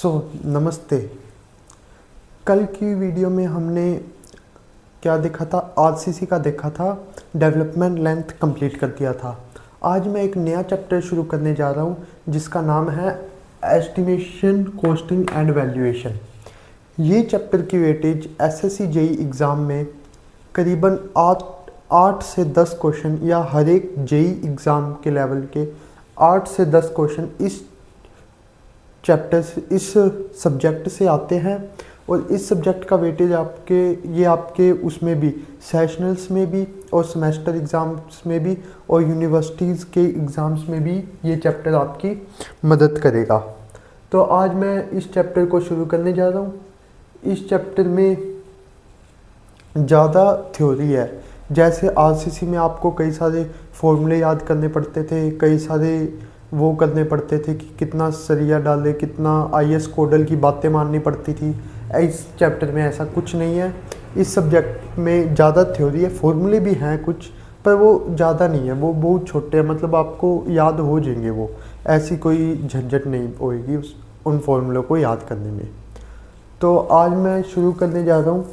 नमस्ते। कल की वीडियो में हमने क्या देखा था, आरसीसी का देखा था, डेवलपमेंट लेंथ कंप्लीट कर दिया था। आज मैं एक नया चैप्टर शुरू करने जा रहा हूँ जिसका नाम है एस्टिमेशन, कॉस्टिंग एंड वैल्यूएशन। ये चैप्टर की वेटेज एसएससी जेई एग्ज़ाम में करीबन 8 से 10 क्वेश्चन या हर एक जेई एग्ज़ाम के लेवल के 8 से 10 क्वेश्चन इस चैप्टर से, इस सब्जेक्ट से आते हैं। और इस सब्जेक्ट का वेटेज आपके उसमें भी, सेशनल्स में भी और सेमेस्टर एग्ज़ाम्स में भी और यूनिवर्सिटीज़ के एग्ज़ाम्स में भी ये चैप्टर आपकी मदद करेगा। तो आज मैं इस चैप्टर को शुरू करने जा रहा हूँ। इस चैप्टर में ज़्यादा थ्योरी है। जैसे आरसीसी में आपको कई सारे फॉर्मूले याद करने पड़ते थे, कई सारे वो करने पड़ते थे कि कितना सरिया डाले, कितना आईएस कोडल की बातें माननी पड़ती थी। इस चैप्टर में ऐसा कुछ नहीं है। इस सब्जेक्ट में ज़्यादा थ्योरी है, फॉर्मूले भी हैं कुछ, पर वो ज़्यादा नहीं है, वो बहुत छोटे हैं, मतलब आपको याद हो जाएंगे वो। ऐसी कोई झंझट नहीं होएगी उन फॉर्मूलों को याद करने में। तो आज मैं शुरू करने जा रहा हूँ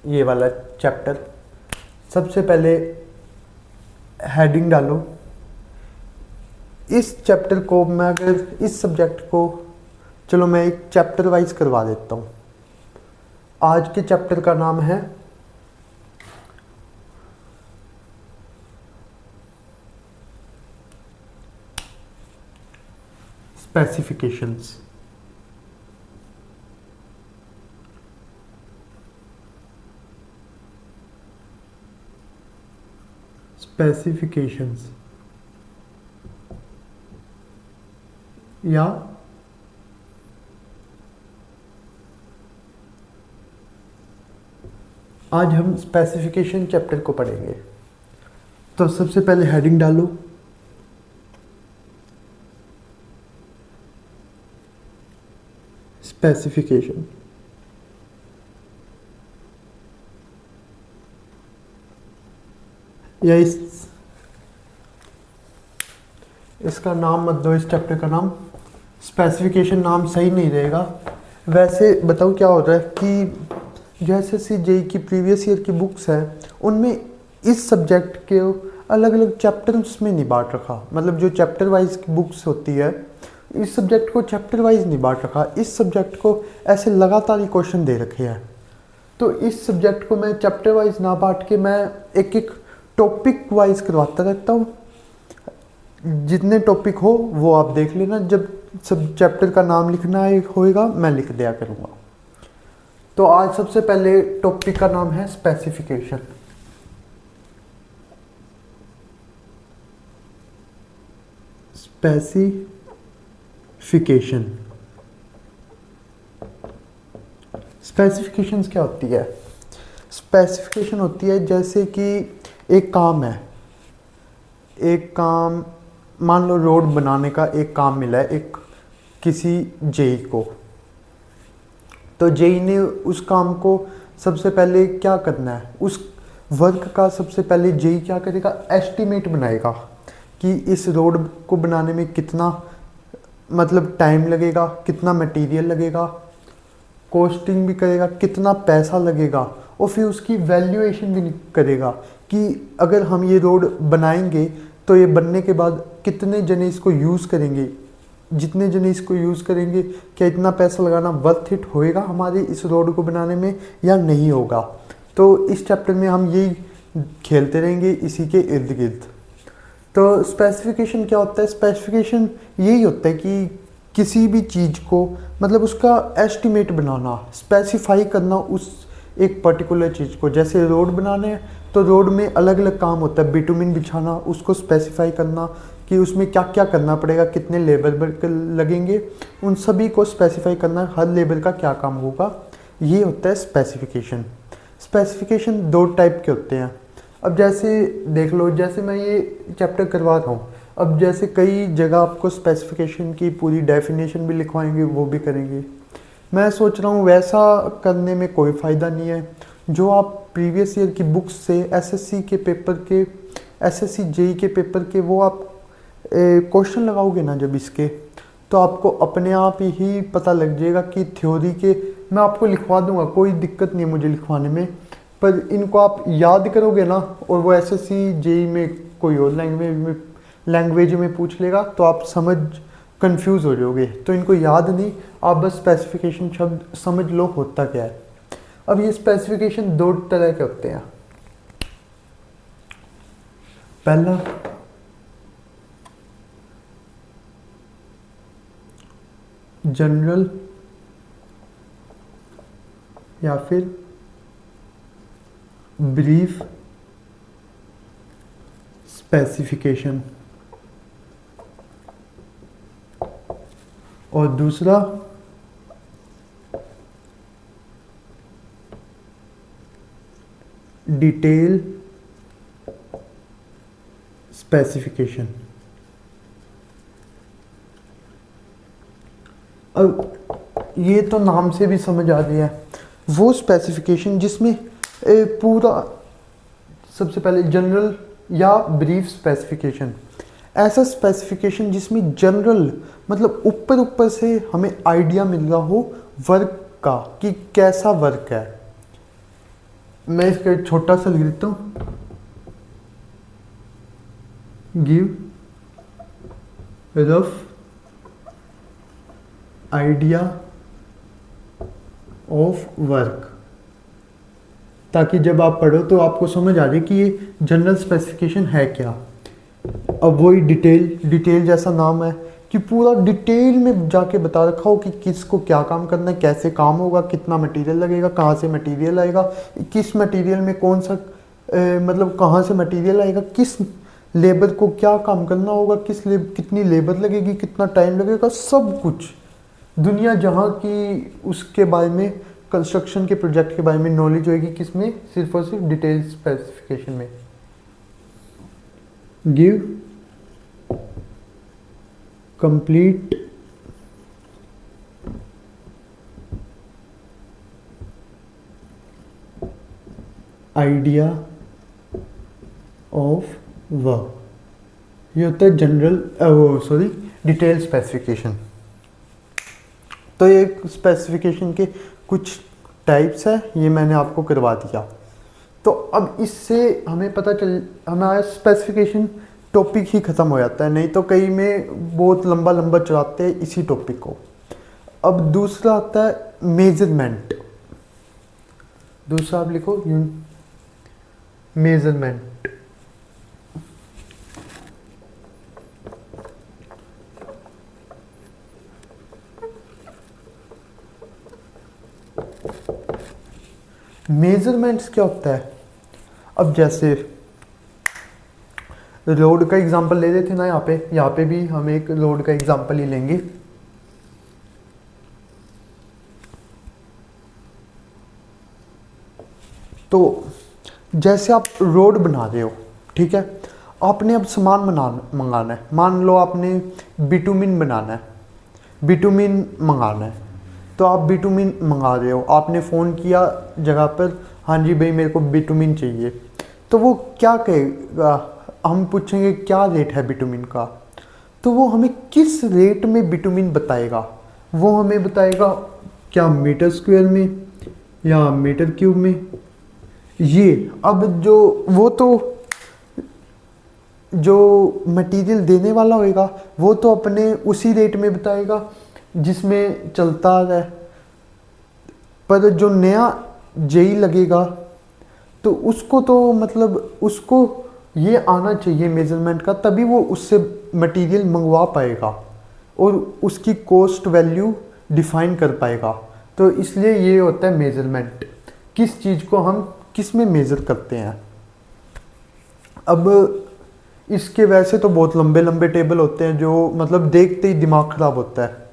ये वाला चैप्टर। सबसे पहले हेडिंग डालो। इस चैप्टर को मैं अगर इस सब्जेक्ट को, चलो मैं एक चैप्टर वाइज करवा देता हूँ। आज के चैप्टर का नाम है स्पेसिफिकेशंस। स्पेसिफिकेशंस या आज हम स्पेसिफिकेशन चैप्टर को पढ़ेंगे। तो सबसे पहले हेडिंग डालो। स्पेसिफिकेशन। या इसका नाम मत दो, इस चैप्टर का नाम स्पेसिफिकेशन नाम सही नहीं रहेगा। वैसे बताऊँ क्या होता है कि जैसे सी जेई की प्रीवियस ईयर की बुक्स हैं, उनमें इस सब्जेक्ट के अलग अलग चैप्टर्स में नहीं बांट रखा। मतलब जो चैप्टर वाइज की बुक्स होती है, इस सब्जेक्ट को चैप्टर वाइज नहीं बांट रखा। इस सब्जेक्ट को ऐसे लगातार ही क्वेश्चन दे रखे हैं। तो इस सब्जेक्ट को मैं चैप्टर वाइज ना बांट के मैं एक एक टॉपिक वाइज करवाता रहता हूँ। जितने टॉपिक हो वो आप देख लेना, जब सब चैप्टर का नाम लिखना होएगा मैं लिख दिया करूँगा। तो आज सबसे पहले टॉपिक का नाम है स्पेसिफिकेशन। स्पेसिफिकेशन। स्पेसिफिकेशंस क्या होती है? स्पेसिफिकेशन होती है जैसे कि एक काम है, एक काम मान लो रोड बनाने का एक काम मिला है एक किसी जेई को। तो जेई ने उस काम को सबसे पहले क्या करना है, उस वर्क का सबसे पहले जेई क्या करेगा, एस्टीमेट बनाएगा कि इस रोड को बनाने में कितना मतलब टाइम लगेगा, कितना मटेरियल लगेगा, कॉस्टिंग भी करेगा, कितना पैसा लगेगा, और फिर उसकी वैल्यूएशन भी करेगा कि अगर हम ये रोड बनाएंगे तो ये बनने के बाद कितने जने इसको यूज़ करेंगे, जितने जने इसको यूज़ करेंगे क्या इतना पैसा लगाना वर्थ इट होएगा हमारे इस रोड को बनाने में या नहीं होगा। तो इस चैप्टर में हम यही खेलते रहेंगे इसी के इर्द गिर्द। तो स्पेसिफिकेशन क्या होता है? स्पेसिफिकेशन यही होता है कि किसी भी चीज़ को मतलब उसका एस्टिमेट बनाना, स्पेसिफाई करना उस एक पर्टिकुलर चीज़ को। जैसे रोड बनाने हैं तो रोड में अलग अलग काम होता है, बिटुमिन बिछाना, उसको स्पेसिफाई करना कि उसमें क्या क्या करना पड़ेगा, कितने लेबर लगेंगे, उन सभी को स्पेसिफाई करना, हर लेबर का क्या काम होगा, ये होता है स्पेसिफिकेशन। स्पेसिफिकेशन दो टाइप के होते हैं। अब जैसे देख लो, जैसे मैं ये चैप्टर करवा रहा हूँ, अब जैसे कई जगह आपको स्पेसिफिकेशन की पूरी डेफिनेशन भी लिखवाएंगे, वो भी करेंगे। मैं सोच रहा हूँ वैसा करने में कोई फ़ायदा नहीं है। जो आप प्रीवियस ईयर की बुक्स से एसएससी के पेपर के, एसएससी जेई के पेपर के, वो आप क्वेश्चन लगाओगे ना जब इसके, तो आपको अपने आप ही पता लग जाएगा कि थ्योरी के, मैं आपको लिखवा दूंगा, कोई दिक्कत नहीं है मुझे लिखवाने में, पर इनको आप याद करोगे ना, और वो एसएससी जेई में कोई और लैंग्वेज में पूछ लेगा तो आप समझ कंफ्यूज हो जाओगे। तो इनको याद नहीं, आप बस स्पेसिफिकेशन शब्द समझ लो होता क्या है। अब ये स्पेसिफिकेशन दो तरह के होते हैं। पहला जनरल या फिर ब्रीफ स्पेसिफिकेशन, और दूसरा डिटेल स्पेसिफिकेशन। अब ये तो नाम से भी समझ आ गया है, वो स्पेसिफिकेशन जिसमें पूरा, सबसे पहले जनरल या ब्रीफ स्पेसिफिकेशन, ऐसा स्पेसिफिकेशन जिसमें जनरल मतलब ऊपर ऊपर से हमें आइडिया मिल रहा हो वर्क का कि कैसा वर्क है। मैं इसका एक छोटा सा लिख देता हूँ, give rough idea of work, ताकि जब आप पढ़ो तो आपको समझ आ जाए कि ये जनरल स्पेसिफिकेशन है क्या। अब वही डिटेल जैसा नाम है कि पूरा डिटेल में जाके बता रखा हो कि किसको क्या काम करना है, कैसे काम होगा, कितना मटेरियल लगेगा, कहाँ से मटेरियल आएगा, किस मटेरियल में कौन सा मतलब कहाँ से मटेरियल आएगा, किस लेबर को क्या काम करना होगा, कितनी लेबर लगेगी, कितना टाइम लगेगा, सब कुछ दुनिया जहाँ की उसके बारे में, कंस्ट्रक्शन के प्रोजेक्ट के बारे में नॉलेज होएगी किसमें, सिर्फ और सिर्फ डिटेल स्पेसिफिकेशन में। Give complete idea of work, ये होता है जनरल डिटेल स्पेसिफिकेशन। तो ये स्पेसिफिकेशन के कुछ टाइप्स है, ये मैंने आपको करवा दिया। तो अब इससे हमें पता चल, हमारा स्पेसिफिकेशन टॉपिक ही ख़त्म हो जाता है, नहीं तो कई में बहुत लंबा लंबा चलाते हैं इसी टॉपिक को। अब दूसरा आता है मेजरमेंट। दूसरा आप लिखो मेजरमेंट। मेजरमेंट्स क्या होता है? अब जैसे रोड का एग्जांपल ले लेते ना, यहाँ पे भी हम एक रोड का एग्जांपल ही लेंगे। तो जैसे आप रोड बना रहे हो, ठीक है, आपने अब सामान मंगाना है, मान लो आपने बिटुमिन बनाना है, बिटुमिन मंगाना है, तो आप बिटुमिन मंगा रहे हो, आपने फ़ोन किया जगह पर, हाँ जी भाई मेरे को बिटुमिन चाहिए, तो वो क्या कहेगा, हम पूछेंगे क्या रेट है बिटुमिन का, तो वो हमें किस रेट में बिटुमिन बताएगा, वो हमें बताएगा क्या मीटर स्क्वायर में या मीटर क्यूब में। ये अब जो मटेरियल देने वाला होएगा वो तो अपने उसी रेट में बताएगा जिसमें चलता है, पर जो नया जेई लगेगा तो उसको तो मतलब उसको ये आना चाहिए मेजरमेंट का, तभी वो उससे मटेरियल मंगवा पाएगा और उसकी कॉस्ट वैल्यू डिफाइन कर पाएगा। तो इसलिए ये होता है मेजरमेंट, किस चीज़ को हम किस में मेज़र करते हैं। अब इसके वैसे तो बहुत लंबे लंबे टेबल होते हैं जो मतलब देखते ही दिमाग ख़राब होता है।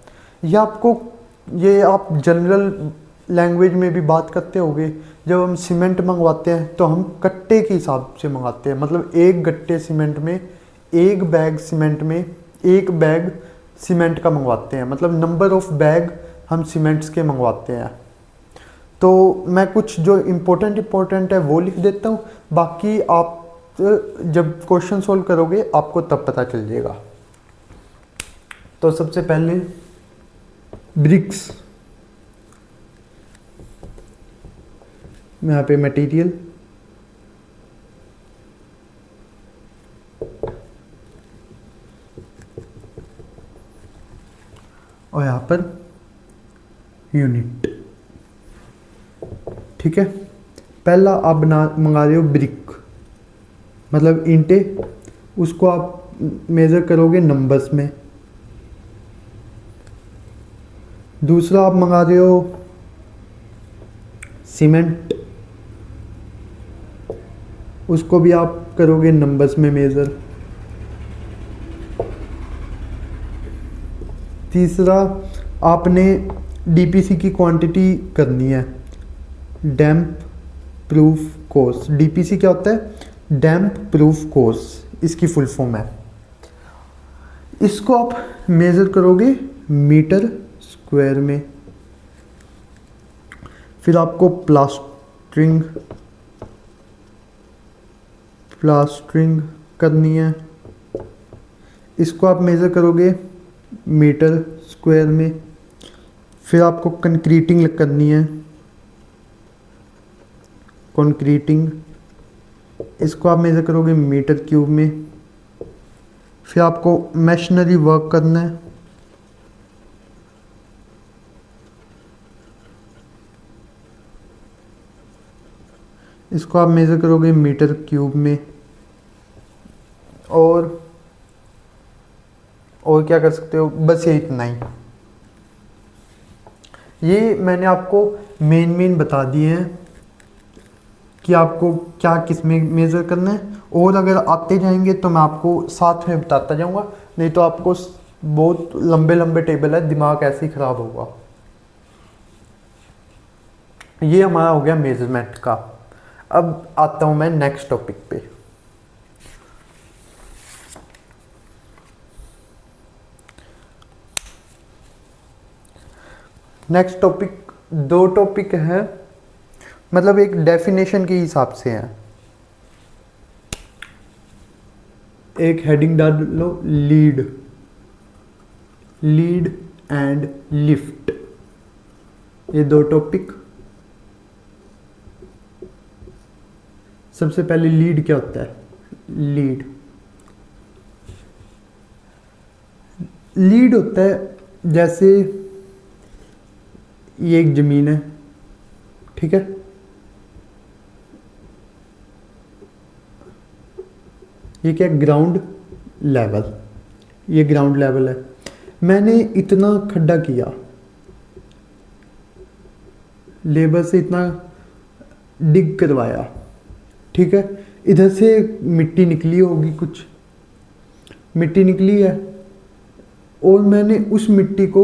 ये आप जनरल लैंग्वेज में भी बात करते होगे, जब हम सीमेंट मंगवाते हैं तो हम कट्टे के हिसाब से मंगाते हैं, मतलब एक गट्टे सीमेंट में, एक बैग सीमेंट में एक बैग सीमेंट का मंगवाते हैं, मतलब नंबर ऑफ बैग हम सीमेंट्स के मंगवाते हैं। तो मैं कुछ जो इम्पोर्टेंट है वो लिख देता हूँ, बाकी आप जब क्वेश्चन सोल्व करोगे आपको तब पता चल जाएगा। तो सबसे पहले ब्रिक्स, यहाँ पे मटेरियल, और यहाँ पर यूनिट। ठीक है, पहला आप मंगा रहे हो ब्रिक, मतलब ईंटे, उसको आप मेज़र करोगे नंबर्स में। दूसरा आप मंगा रहे हो सीमेंट, उसको भी आप करोगे नंबर्स में मेज़र। तीसरा आपने डीपीसी की क्वांटिटी करनी है, डैम्प प्रूफ कोर्स। डीपीसी क्या होता है? डैम्प प्रूफ कोर्स, इसकी फुल फॉर्म है। इसको आप मेज़र करोगे मीटर स्क्वायर में। फिर आपको प्लास्टरिंग करनी है, इसको आप मेज़र करोगे मीटर स्क्वायर में। फिर आपको कंक्रीटिंग करनी है, कंक्रीटिंग, इसको आप मेज़र करोगे मीटर क्यूब में। फिर आपको मशीनरी वर्क करना है, इसको आप मेज़र करोगे मीटर क्यूब में। और क्या कर सकते हो, बस ये इतना ही। ये मैंने आपको मेन बता दिए हैं कि आपको क्या किस में मेज़र करना है, और अगर आते जाएंगे तो मैं आपको साथ में बताता जाऊंगा, नहीं तो आपको बहुत लंबे टेबल है, दिमाग ऐसे ही ख़राब होगा। ये हमारा हो गया मेजरमेंट का। अब आता हूँ मैं नेक्स्ट टॉपिक पे। नेक्स्ट टॉपिक, दो टॉपिक है, मतलब एक डेफिनेशन के हिसाब से है। एक हेडिंग डाल लो, लीड एंड लिफ्ट, ये दो टॉपिक। सबसे पहले लीड क्या होता है? लीड होता है, जैसे ये एक ज़मीन है, ठीक है, ये क्या, ग्राउंड लेवल, ये ग्राउंड लेवल है। मैंने इतना खड्डा किया, लेबर से इतना डिग करवाया, ठीक है, इधर से मिट्टी निकली होगी, कुछ मिट्टी निकली है, और मैंने उस मिट्टी को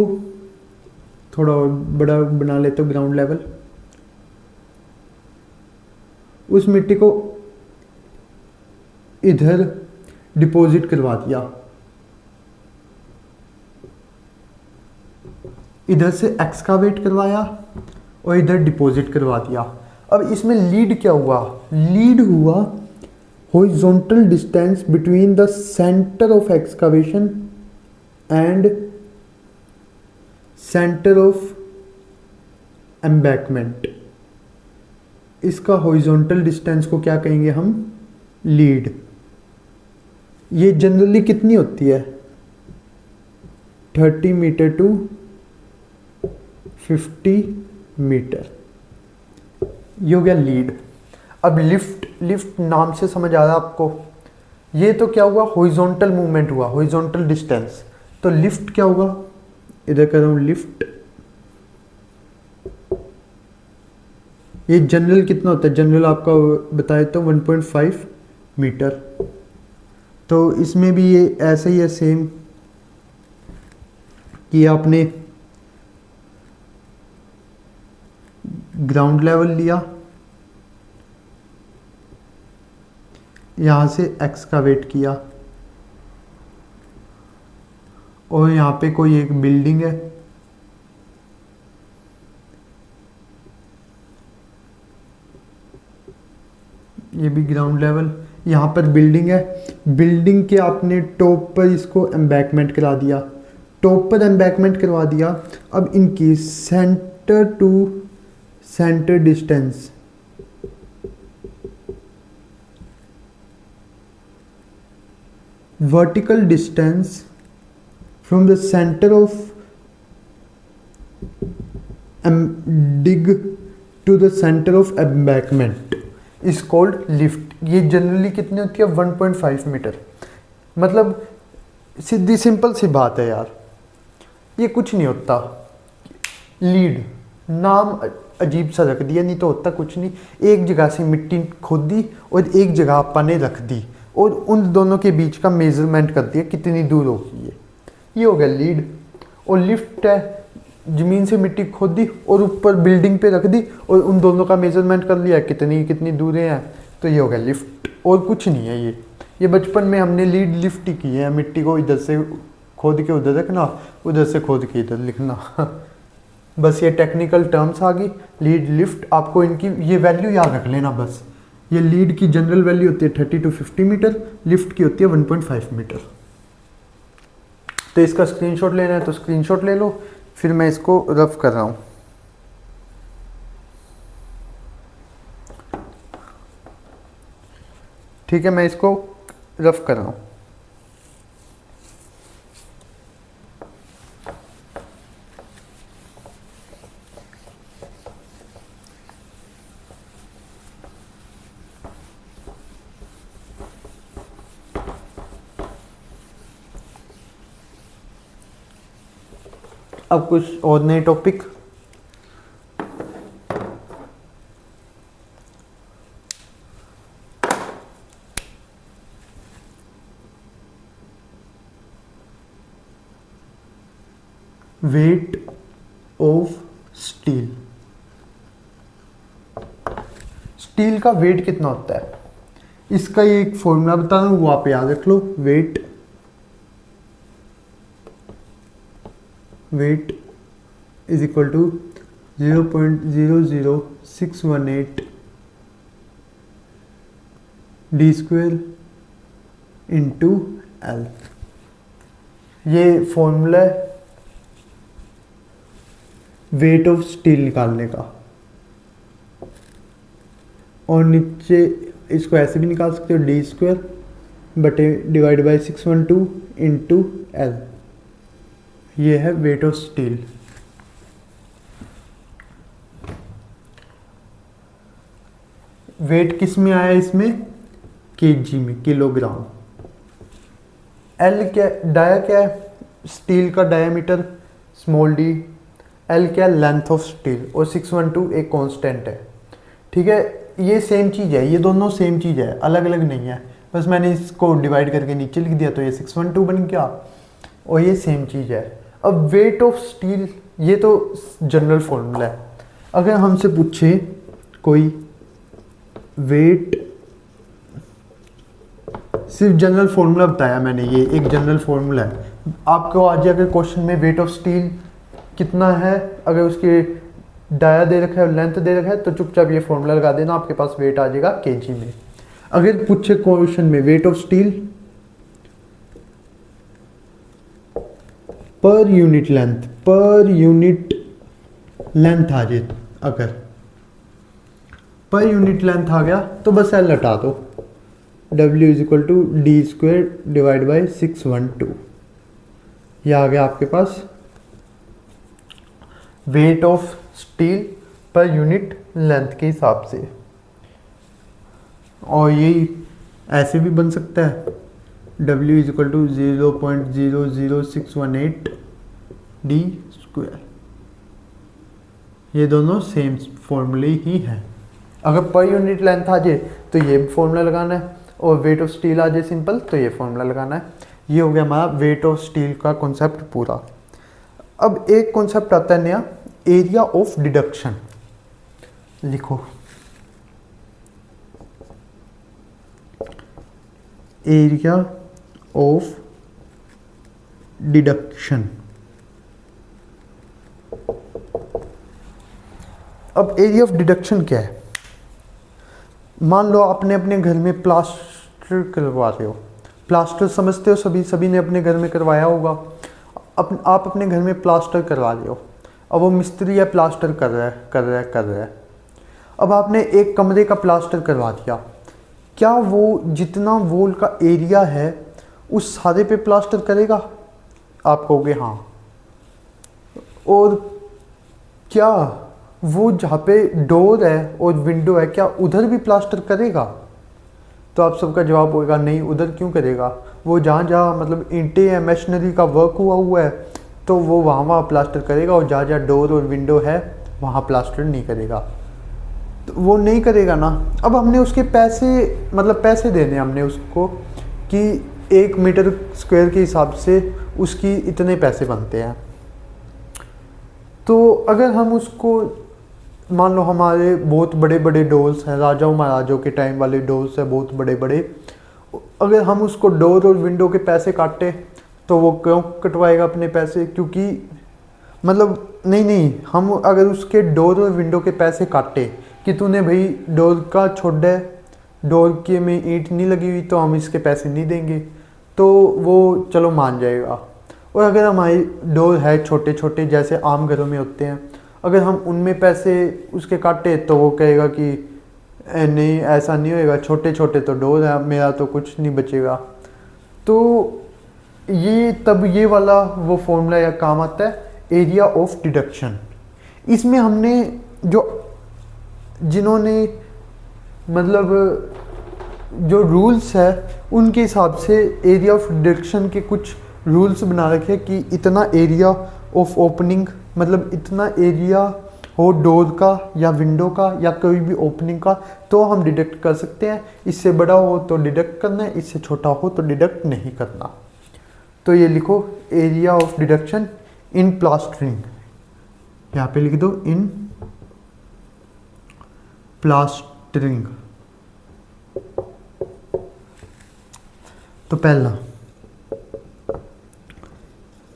थोड़ा और बड़ा बना लेता हूँ, ग्राउंड लेवल, उस मिट्टी को इधर डिपॉजिट करवा दिया, इधर से एक्सकावेट करवाया और इधर डिपॉजिट करवा दिया। अब इसमें लीड क्या हुआ? लीड हुआ horizontal distance between the centre of excavation and centre of embankment. इसका हॉरिजॉन्टल डिस्टेंस को क्या कहेंगे हम? लीड। ये जनरली कितनी होती है? 30 मीटर टू 50 मीटर, ये हो गया लीड। अब लिफ्ट नाम से समझ आ रहा है आपको? ये तो क्या हुआ, हॉरिजॉन्टल मूवमेंट हुआ, हॉरिजॉन्टल डिस्टेंस। तो लिफ्ट क्या होगा? इधर कर रहा हूं लिफ्ट। ये जनरल कितना होता है? जनरल आपका बताया तो 1.5 मीटर। तो इसमें भी ये ऐसा ही है सेम, कि आपने ग्राउंड लेवल लिया, यहाँ से एक्सकावेट किया, और यहाँ पे कोई एक बिल्डिंग है, ये भी ग्राउंड लेवल, यहाँ पर बिल्डिंग है, बिल्डिंग के आपने टॉप पर इसको एम्बैकमेंट करा दिया, टॉप पर एम्बैकमेंट करवा दिया। अब इनकी centre to centre distance vertical distance from the center of dig to the center of embankment is called lift। ये जनरली कितनी होती है 1.5 मीटर। मतलब सीधी सिंपल सी बात है यार, ये कुछ नहीं होता। लीड नाम अजीब सा रख दिया, नहीं तो होता कुछ नहीं। एक जगह से मिट्टी खोदी और एक जगह अपन ने रख दी और उन दोनों के बीच का मेजरमेंट कर दिया कितनी दूर होगी ये हो गया लीड। और लिफ्ट है, ज़मीन से मिट्टी खोदी और ऊपर बिल्डिंग पे रख दी और उन दोनों का मेजरमेंट कर लिया कितनी दूरें हैं, तो ये हो गया लिफ्ट। और कुछ नहीं है ये बचपन में हमने लीड लिफ्ट ही की है। मिट्टी को इधर से खोद के उधर रखना, उधर से खोद के इधर लिखना बस ये टेक्निकल टर्म्स आ गई लीड लिफ्ट। आपको इनकी ये वैल्यू याद रख लेना बस। ये लीड की जनरल वैल्यू होती है 30 to 50 मीटर, लिफ्ट की होती है 1.5 मीटर। तो इसका स्क्रीनशॉट लेना है तो स्क्रीनशॉट ले लो, फिर मैं इसको रफ कर रहा हूँ। ठीक है, मैं इसको रफ कर रहा हूँ। अब कुछ और नए topic. Wait of steel. Steel का वेट कितना होता है, इसका ये एक फॉर्मूला बता रहा हूं, वो आप याद रख लो। Weight is equal to 0.00618 D square into L. ये फॉर्मूला है वेट ऑफ स्टील निकालने का। और नीचे इसको ऐसे भी निकाल सकते हो, डी स्क्वेयर बटे डिवाइड बाई 612 इंटू एल। ये है वेट ऑफ स्टील। वेट किस में आया इसमें, केजी में, किलोग्राम। एल क्या, डाया क्या है, स्टील का डायामीटर स्मॉल डी। एल क्या, लेंथ ऑफ स्टील। और 612 एक कांस्टेंट है। ठीक है, ये सेम चीज़ है, ये दोनों सेम चीज़ है, अलग अलग नहीं है। बस मैंने इसको डिवाइड करके नीचे लिख दिया तो ये 612 बन गया और ये सेम चीज़ है। अब वेट ऑफ स्टील ये तो जनरल फॉर्मूला है। अगर हमसे पूछे कोई वेट, सिर्फ जनरल फॉर्मूला बताया मैंने, ये एक जनरल फॉर्मूला है। आपको आज अगर क्वेश्चन में वेट ऑफ स्टील कितना है, अगर उसके डाया दे रखा है और लेंथ दे रखा है तो चुपचाप ये फॉर्मूला लगा देना, आपके पास वेट आ जाएगा केजी में। अगर पूछे क्वेश्चन में weight of steel per unit length आ जाए, अगर पर यूनिट लेंथ आ गया तो बस एल हटा दो। W is equal to D square divide by 612। यह आ गया आपके पास weight of steel per unit length के हिसाब से। और ये ऐसे भी बन सकता है, W is equal to 0.00618 D square. ये दोनों सेम फॉर्मूले ही हैं। अगर पर यूनिट लेंथ आ जाए तो ये फॉर्मूला लगाना है, और वेट ऑफ स्टील आ जाए सिंपल तो ये फॉर्मूला लगाना है। ये हो गया हमारा वेट ऑफ स्टील का कॉन्सेप्ट पूरा। अब एक कॉन्सेप्ट आता है नया, एरिया ऑफ डिडक्शन। लिखो एरिया ऑफ डिडक्शन। अब एरिया ऑफ डिडक्शन क्या है, मान लो आपने अपने घर में प्लास्टर करवा रहे हो। प्लास्टर समझते हो, सभी ने अपने घर में करवाया होगा। आप अपने घर में प्लास्टर करवा रहे हो, अब वो मिस्त्री है प्लास्टर कर रहा है। अब आपने एक कमरे का प्लास्टर करवा दिया, क्या वो जितना वॉल का एरिया है उस सारे पे प्लास्टर करेगा? आप कहोगे हाँ। और क्या वो जहाँ पे डोर है और विंडो है क्या उधर भी प्लास्टर करेगा? तो आप सबका जवाब होगा नहीं, उधर क्यों करेगा? वो जहाँ जहाँ मतलब ईंटें या मशीनरी का वर्क हुआ है तो वो वहाँ प्लास्टर करेगा, और जहाँ जहाँ डोर और विंडो है वहाँ प्लास्टर नहीं करेगा। तो वो नहीं करेगा ना। अब हमने उसके पैसे देने हमने उसको कि 1 मीटर स्क्वायर के हिसाब से उसकी इतने पैसे बनते हैं। तो अगर हम उसको मान लो हमारे बहुत बड़े बड़े डोर्स हैं, राजाओं महाराजाओं के टाइम वाले डोर्स हैं बहुत बड़े बड़े, अगर हम उसको डोर और विंडो के पैसे काटे तो वो क्यों कटवाएगा अपने पैसे? क्योंकि मतलब नहीं, हम अगर उसके डोर और विंडो के पैसे काटे कि तूने भाई डोर का छोड़ है, डोर के में ईंट नहीं लगी हुई तो हम इसके पैसे नहीं देंगे, तो वो चलो मान जाएगा। और अगर हमारी डोर है छोटे छोटे जैसे आम घरों में होते हैं, अगर हम उनमें पैसे उसके काटे तो वो कहेगा कि नहीं ऐसा नहीं होएगा, छोटे छोटे तो डोर है, मेरा तो कुछ नहीं बचेगा। तो ये वाला वो फॉर्मूला या काम आता है एरिया ऑफ डिडक्शन। इसमें हमने जिन्होंने मतलब जो रूल्स है उनके हिसाब से एरिया ऑफ डिडक्शन के कुछ रूल्स बना रखे कि इतना एरिया ऑफ ओपनिंग मतलब इतना एरिया हो डोर का या विंडो का या कोई भी ओपनिंग का तो हम डिडक्ट कर सकते हैं, इससे बड़ा हो तो डिडक्ट करना है, इससे छोटा हो तो डिडक्ट नहीं करना। तो ये लिखो area of deduction in plastering, यहाँ पे लिख दो इन प्लास्टरिंग। तो पहला,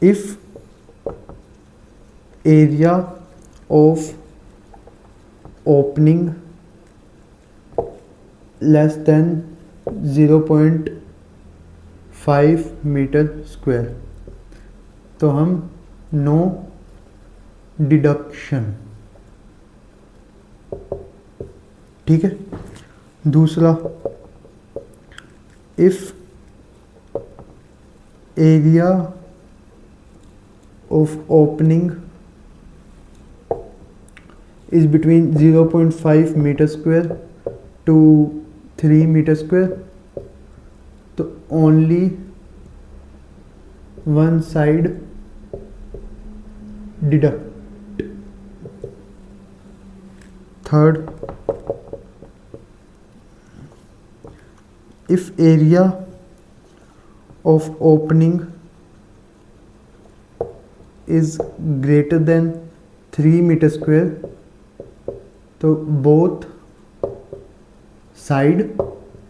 if area of opening less than 0.5 metre square तो हम नो डिडक्शन। ठीक है। दूसरा, if area of opening is between 0.5 meter square to 3 meter square तो only one side deduct। third, if area of opening is greater than 3 meter square तो both side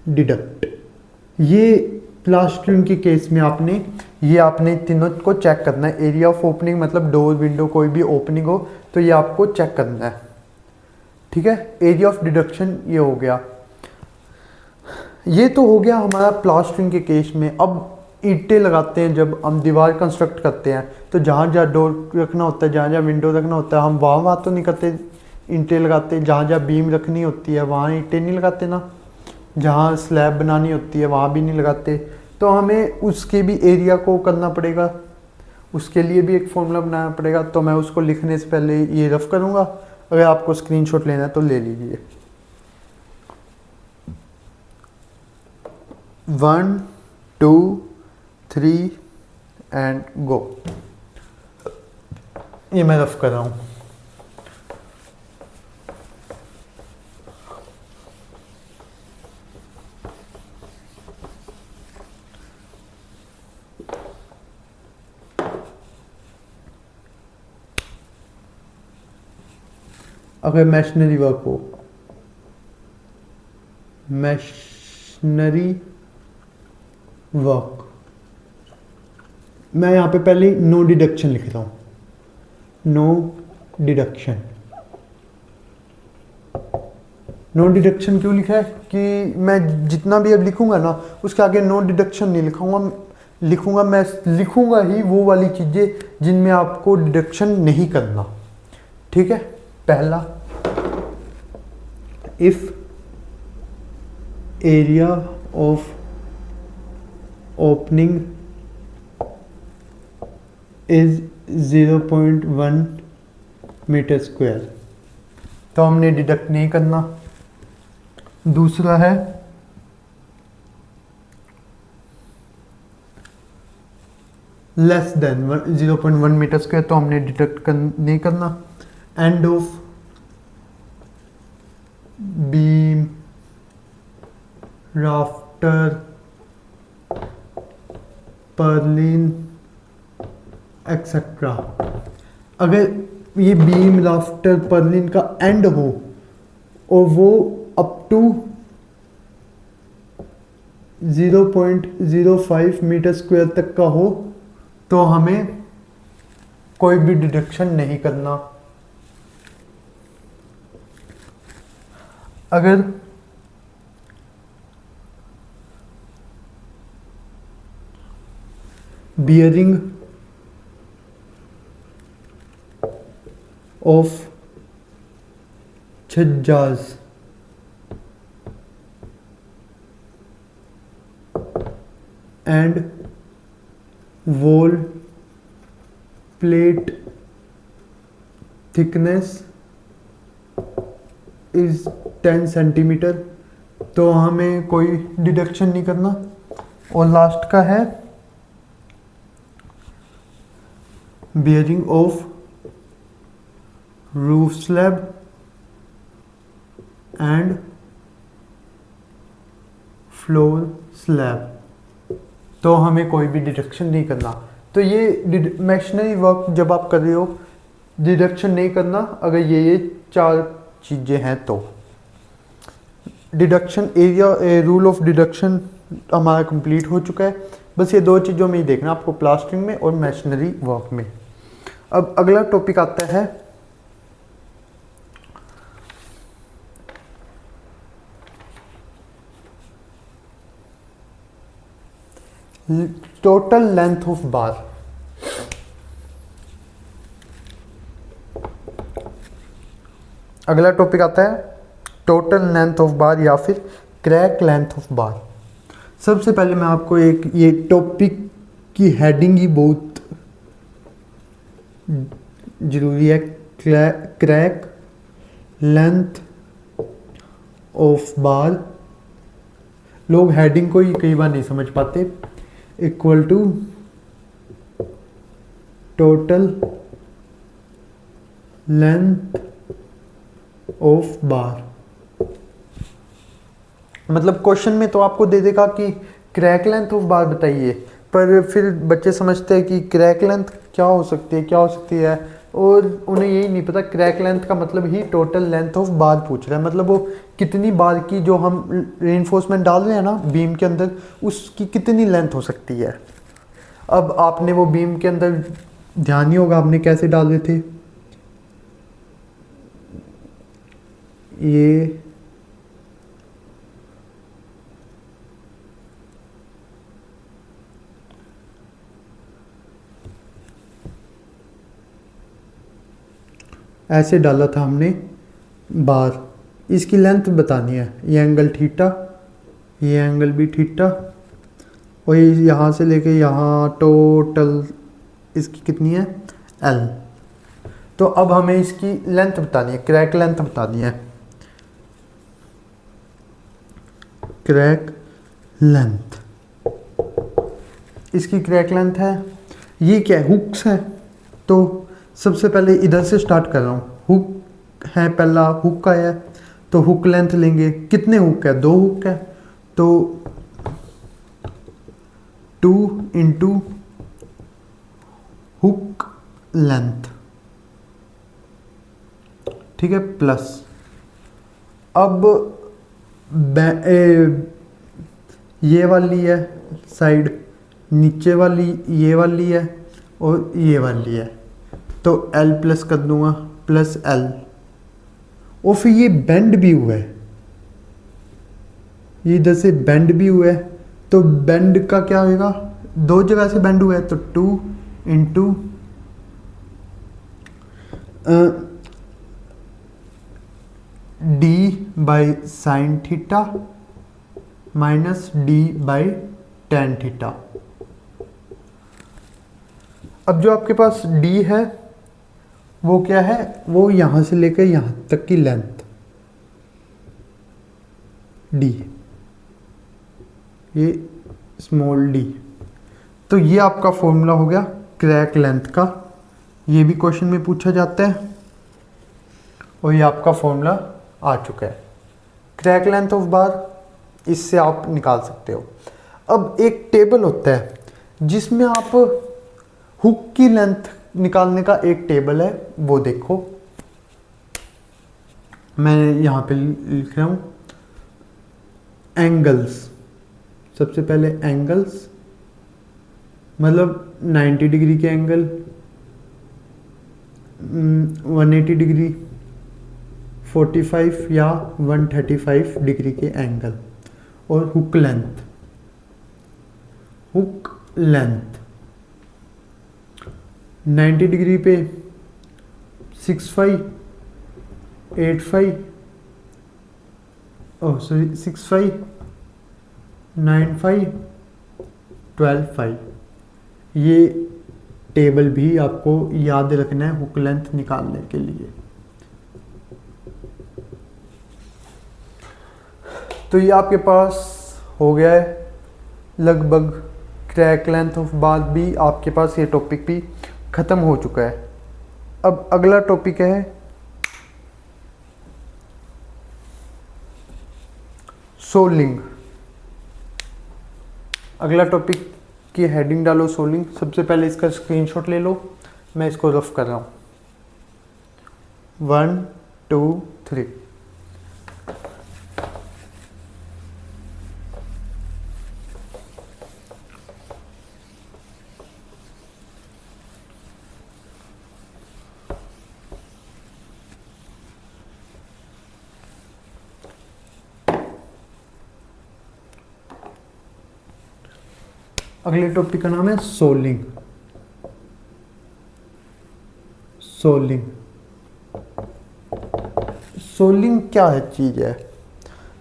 deduct. ये plastering के case में आपने तीनों को चेक करना है। एरिया ऑफ ओपनिंग मतलब डोर विंडो कोई भी ओपनिंग हो तो ये आपको चेक करना है। ठीक है। एरिया ऑफ डिडक्शन ये हो गया। ये तो हो गया हमारा प्लास्टरिंग के केस में। अब ईंटें लगाते हैं, जब हम दीवार कंस्ट्रक्ट करते हैं तो जहाँ जहाँ डोर रखना होता है, जहाँ जहाँ विंडो रखना होता है, हम वहाँ तो नहीं करते, ईंटें लगाते। जहाँ जहाँ बीम रखनी होती है वहाँ ईंटें नहीं लगाते ना, जहाँ स्लैब बनानी होती है वहाँ भी नहीं लगाते। तो हमें उसके भी एरिया को करना पड़ेगा, उसके लिए भी एक फॉर्मूला बनाना पड़ेगा। तो मैं उसको लिखने से पहले ये रफ करूँगा, अगर आपको स्क्रीनशॉट लेना है तो ले लीजिए। 1 2 3 एंड गो। ये मैं रफ कर रहा हूँ। अगर मशीनरी वर्क हो, मशीनरी वर्क, मैं यहाँ पे पहले नो डिडक्शन लिख रहा हूँ। No deduction. नो डिडक्शन क्यों लिखा है कि मैं जितना भी अब लिखूंगा ना उसके आगे नो डिडक्शन नहीं लिखूंगा, लिखूंगा, मैं लिखूंगा ही वो वाली चीज़ें जिनमें आपको डिडक्शन नहीं करना। ठीक है, पहला, if area of opening is 0.1 metre square, तो हमने डिडक्ट नहीं करना। दूसरा है लेस देन 0.1 मीटर स्क्वायर, तो हमने डिडक्ट नहीं करना। End of beam, rafter, Perlin etcetera, अगर ये बीम, राफ्टर, पर्लिन का एंड हो और वो अप टू 0.05 मीटर स्क्वायर तक का हो, तो हमें कोई भी डिडक्शन नहीं करना। अगर बियरिंग ऑफ छज्जाज and wall plate thickness is 10 centimetre, तो हमें कोई डिडक्शन नहीं करना। और लास्ट का है bearing of roof slab and floor slab, तो हमें कोई भी डिडक्शन नहीं करना। तो ये मैशनरी वर्क जब आप कर रहे हो, डिडक्शन नहीं करना अगर ये 4 चीज़ें हैं तो। Deduction area, rule of deduction हमारा कंप्लीट हो चुका है। बस ये 2 चीज़ों में ही देखना आपको, प्लास्टरिंग में और मैशनरी वर्क में। अब अगला टॉपिक आता है टोटल लेंथ ऑफ बार। अगला टॉपिक आता है टोटल लेंथ ऑफ बार या फिर क्रैक लेंथ ऑफ बार। सबसे पहले मैं आपको एक ये टॉपिक की हेडिंग ही बहुत जरूरी है, क्रैक लेंथ ऑफ बार। लोग हेडिंग को ही कई बार नहीं समझ पाते। Equal to total length of bar. मतलब क्वेश्चन में तो आपको दे देगा कि क्रैक लेंथ ऑफ बार बताइए, पर फिर बच्चे समझते हैं कि क्रैक लेंथ क्या हो सकती है, और उन्हें यही नहीं पता क्रैक लेंथ का मतलब ही टोटल लेंथ ऑफ बार पूछ रहा है। मतलब वो कितनी बार की जो हम रेनफोर्समेंट डाल रहे हैं ना बीम के अंदर, उसकी कितनी लेंथ हो सकती है। अब आपने वो बीम के अंदर ध्यान नहीं होगा आपने कैसे डाले थे, ये ऐसे डाला था हमने बार। इसकी लेंथ बतानी है, ये एंगल थीटा, ये एंगल भी थीटा, और ये यहाँ से लेके यहाँ टोटल इसकी कितनी है एल। तो अब हमें इसकी लेंथ बतानी है, क्रैक लेंथ बतानी है। क्रैक लेंथ, इसकी क्रैक लेंथ है, ये क्या है, हुक्स है। तो सबसे पहले इधर से स्टार्ट कर रहा हूँ, हुक है पहला, हुक का है, तो हुक लेंथ लेंगे। कितने हुक है, 2 हुक है, तो 2 इंटू हुक लेंथ, ठीक है, प्लस। अब ये वाली है साइड, नीचे वाली ये वाली है, और ये वाली है, तो L प्लस कर दूंगा, प्लस L। और फिर ये बेंड भी हुआ है, ये इधर से बेंड भी हुआ है, तो बेंड का क्या होगा, दो जगह से बेंड हुआ है तो 2 into D by sine theta minus D by tan theta. अब जो आपके पास डी है वो क्या है, वो यहां से लेकर यहां तक की लेंथ डी, ये स्मॉल डी। तो ये आपका फॉर्मूला हो गया क्रैक लेंथ का, ये भी क्वेश्चन में पूछा जाता है और ये आपका फॉर्मूला आ चुका है क्रैक लेंथ ऑफ बार, इससे आप निकाल सकते हो। अब एक टेबल होता है जिसमें आप हुक की लेंथ निकालने का एक टेबल है, वो देखो मैं यहाँ पे लिख रहा हूँ एंगल्स। सबसे पहले एंगल्स मतलब 90 डिग्री के एंगल, 180 डिग्री, 45 या 135 डिग्री के एंगल, और हुक लेंथ 90 डिग्री पे 65, 85, 65, 95, 12, 5। ये टेबल भी आपको याद रखना है हुक लेंथ निकालने के लिए। तो ये आपके पास हो गया है लगभग क्रैक लेंथ ऑफ बार भी, आपके पास ये टॉपिक भी ख़त्म हो चुका है। अब अगला टॉपिक है सोलिंग। अगला टॉपिक की हेडिंग डालो सोलिंग। सबसे पहले इसका स्क्रीनशॉट ले लो, मैं इसको रफ कर रहा हूँ। 1 2 3। अगले टॉपिक का नाम है सोलिंग। सोलिंग क्या है चीज़ है?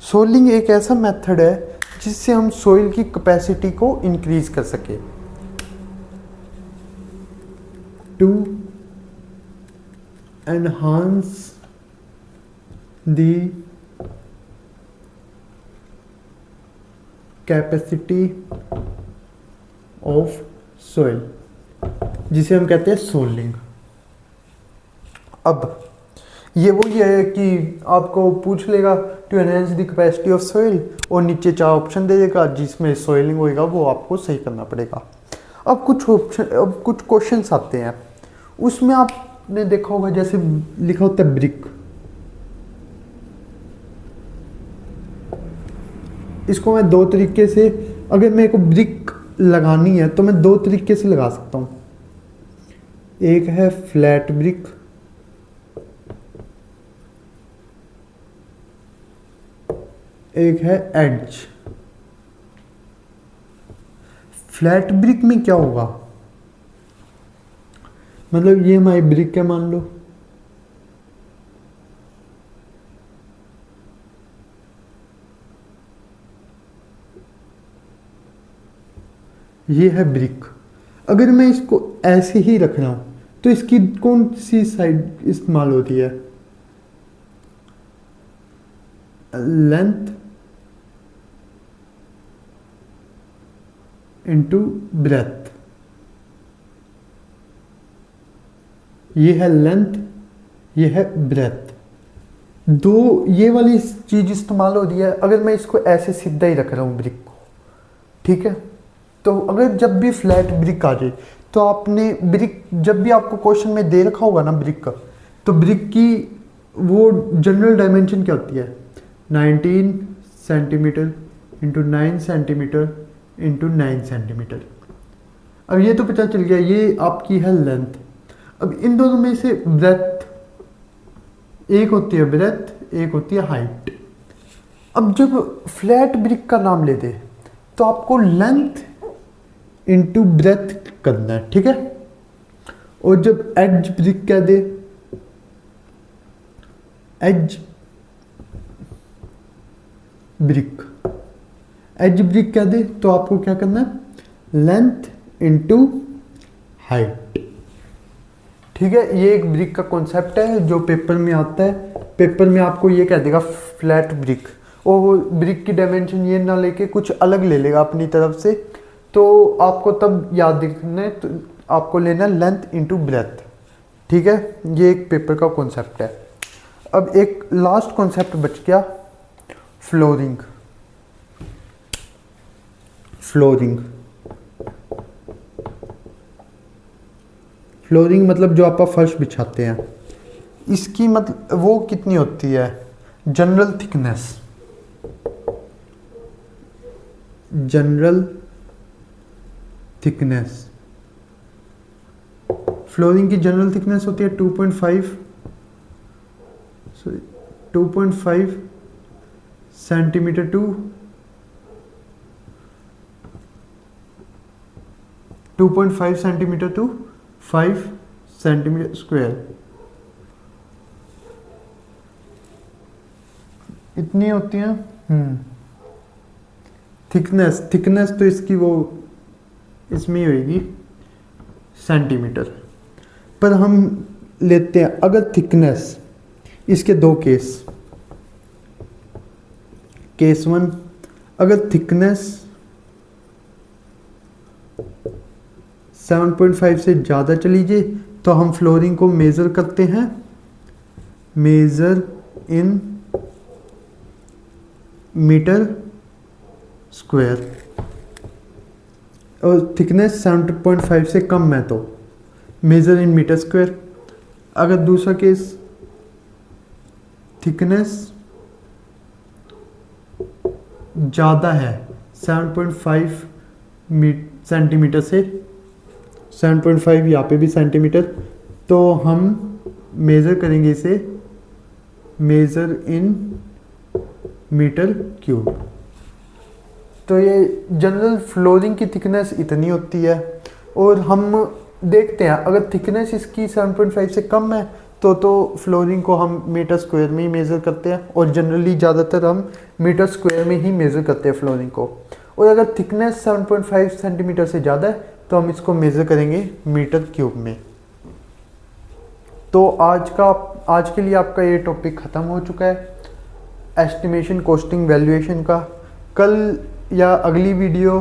सोलिंग एक ऐसा मेथड है जिससे हम सोइल की कैपेसिटी को इंक्रीज कर सके to enhance the capacity of soil, जिसे हम कहते हैं सोलिंग। अब ये वो ये है कि आपको पूछ लेगा to enhance the capacity of soil और नीचे 4 ऑप्शन दे देगा जिसमें सोइलिंग होएगा, वो आपको सही करना पड़ेगा। अब कुछ क्वेश्चंस आते हैं, उसमें आपने देखा होगा जैसे लिखा होता है ब्रिक। इसको मैं 2 तरीके से, अगर मेरे को ब्रिक लगानी है तो मैं 2 तरीके से लगा सकता हूं। एक है फ्लैट ब्रिक, एक है एड्ज। फ्लैट ब्रिक में क्या होगा, मतलब ये हमारी ब्रिक है मान लो, ये है ब्रिक। अगर मैं इसको ऐसे ही रख रहा हूं तो इसकी कौन सी साइड इस्तेमाल होती है? Length into breadth. ये है लेंथ, ये है ब्रेथ। दो ये वाली चीज इस्तेमाल होती है अगर मैं इसको ऐसे सीधा ही रख रहा हूं ब्रिक को, ठीक है। तो अगर जब भी फ्लैट ब्रिक आ जाए तो आपने ब्रिक, जब भी आपको क्वेश्चन में दे रखा होगा ना ब्रिक का, तो ब्रिक की वो जनरल डायमेंशन क्या होती है? 19 centimetre into 9 centimetre into 9 centimetre. अब ये तो पता चल गया ये आपकी है लेंथ। अब इन दोनों में से ब्रेथ, एक होती है ब्रेथ, एक होती है हाइट। अब जब फ्लैट ब्रिक का नाम लेते तो आपको लेंथ इंटू ब्रेथ करना है, ठीक है। और जब एज ब्रिक कह दे, एज ब्रिक, एज ब्रिक कह दे तो आपको क्या करना है, लेंथ इंटू हाइट, ठीक है। ये एक ब्रिक का कॉन्सेप्ट है जो पेपर में आता है। पेपर में आपको ये कह देगा फ्लैट ब्रिक, और वो ब्रिक की डायमेंशन ये ना लेके कुछ अलग ले लेगा अपनी तरफ से, तो आपको तब याद रखना है, तो आपको लेना लेंथ इंटू ब्रेथ, ठीक है। ये एक पेपर का कॉन्सेप्ट है। अब एक लास्ट कॉन्सेप्ट बच गया, फ्लोरिंग। फ्लोरिंग, फ्लोरिंग मतलब जो आप फर्श बिछाते हैं, इसकी मतलब वो कितनी होती है, general thickness. General thickness, flooring की जनरल थिकनेस होती है 2.5 centimetre to 2.5 centimetre to 5 centimetre square, इतनी होती हैं। थिकनेस, थिकनेस तो इसकी वो इसमें ही होगी सेंटीमीटर, पर हम लेते हैं अगर थिकनेस, इसके दो केस। केस 1, अगर थिकनेस 7.5 से ज़्यादा चली जाए तो हम फ्लोरिंग को मेज़र करते हैं, मेज़र इन मीटर स्क्वायर, और थिकनेस 7.5 से कम है तो मेज़र इन मीटर स्क्वायर। अगर दूसरा केस, थिकनेस ज़्यादा है 7.5 सेंटीमीटर से, 7.5 यहाँ पे भी सेंटीमीटर, तो हम मेज़र करेंगे इसे मेज़र इन मीटर क्यूब। तो ये जनरल फ्लोरिंग की थिकनेस इतनी होती है, और हम देखते हैं अगर थिकनेस इसकी 7.5 से कम है तो फ्लोरिंग को हम मीटर स्क्वायर में ही मेज़र करते हैं, और जनरली ज़्यादातर हम मीटर स्क्वायर में ही मेज़र करते हैं फ्लोरिंग को। और अगर थिकनेस 7.5 सेंटीमीटर से ज़्यादा है तो हम इसको मेज़र करेंगे मीटर क्यूब में। तो आज के लिए आपका ये टॉपिक ख़त्म हो चुका है, एस्टिमेशन, कॉस्टिंग, वैल्यूएशन का। कल या अगली वीडियो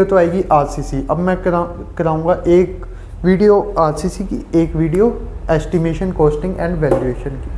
तो आएगी आरसीसी। अब मैं कराऊंगा एक वीडियो आरसीसी की, एक video estimation, costing and valuation की।